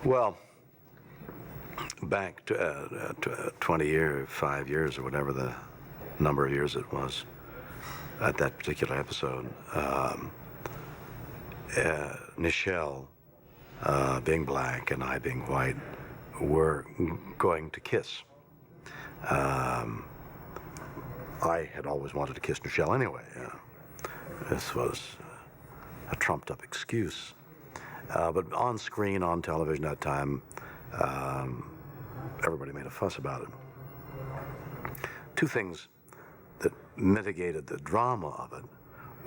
Well, back to 20 years, 5 years, or whatever the number of years it was at that particular episode, Nichelle, being black and I being white, were going to kiss. I had always wanted to kiss Nichelle anyway. This was a trumped-up excuse. But on screen, on television at that time, everybody made a fuss about it. Two things that mitigated the drama of it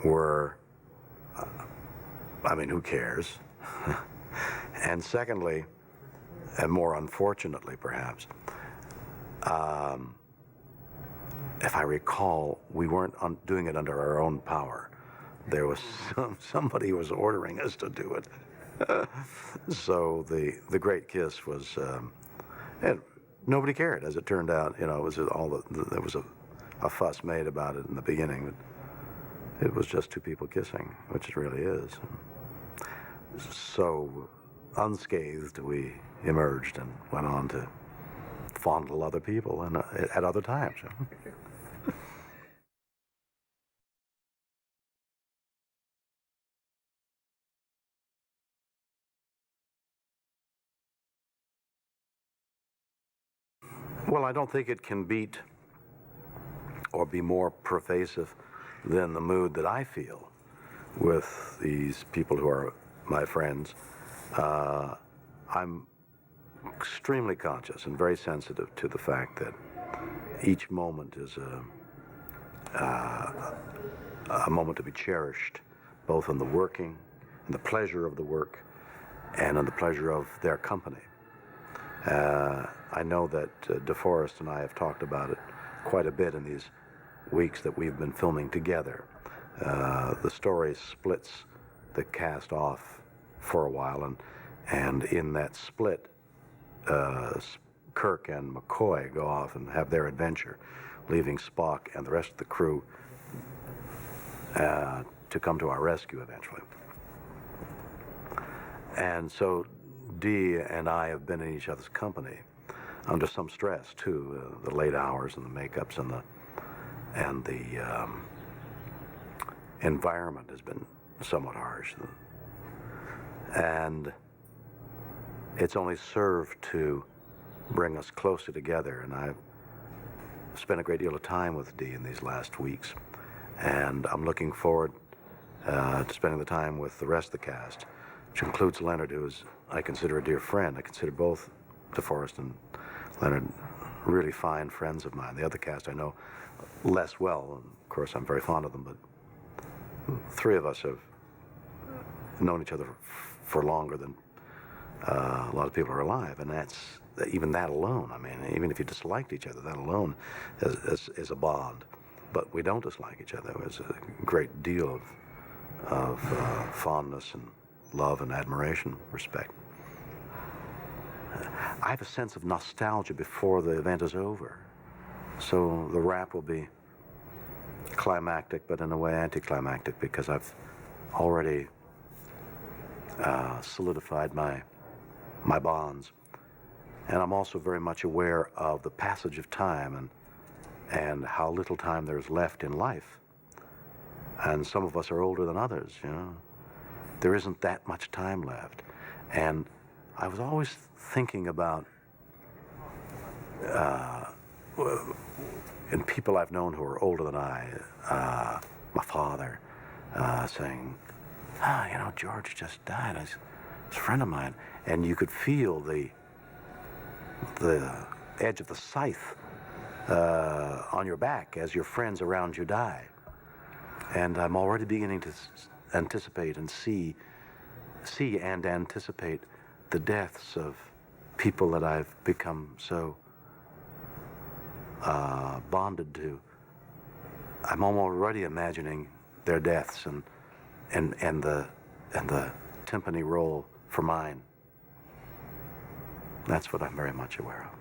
were, who cares? And secondly, and more unfortunately perhaps, if I recall, we weren't doing it under our own power. There was somebody who was ordering us to do it. So the great kiss was, and nobody cared, as it turned out. It was there was a fuss made about it in the beginning, but it was just two people kissing, which it really is. So unscathed, we emerged and went on to fondle other people and at other times. Well, I don't think it can beat or be more pervasive than the mood that I feel with these people who are my friends. I'm extremely conscious and very sensitive to the fact that each moment is a moment to be cherished, both in the working, in the pleasure of the work, and in the pleasure of their company. I know that DeForest and I have talked about it quite a bit in these weeks that we've been filming together. The story splits the cast off for a while, and in that split, Kirk and McCoy go off and have their adventure, leaving Spock and the rest of the crew to come to our rescue eventually. And so Dee and I have been in each other's company under some stress too, the late hours and the makeups and the environment has been somewhat harsh. And it's only served to bring us closer together, and I've spent a great deal of time with Dee in these last weeks, and I'm looking forward to spending the time with the rest of the cast, which includes Leonard, who is, I consider, a dear friend. I consider both DeForest and Leonard really fine friends of mine. The other cast I know less well, and of course I'm very fond of them, but three of us have known each other for longer than a lot of people are alive, and even that alone, even if you disliked each other, that alone is a bond. But we don't dislike each other. There's a great deal of fondness and love and admiration, respect. I have a sense of nostalgia before the event is over. So the rap will be climactic, but in a way anticlimactic, because I've already solidified my bonds. And I'm also very much aware of the passage of time and how little time there's left in life. And some of us are older than others, There isn't that much time left. And I was always thinking about, and people I've known who are older than I, my father, saying, George just died. He's a friend of mine. And you could feel the edge of the scythe on your back as your friends around you die. And I'm already beginning to anticipate and see and anticipate the deaths of people that I've become so bonded to. I'm already imagining their deaths and the timpani roll for mine. That's what I'm very much aware of.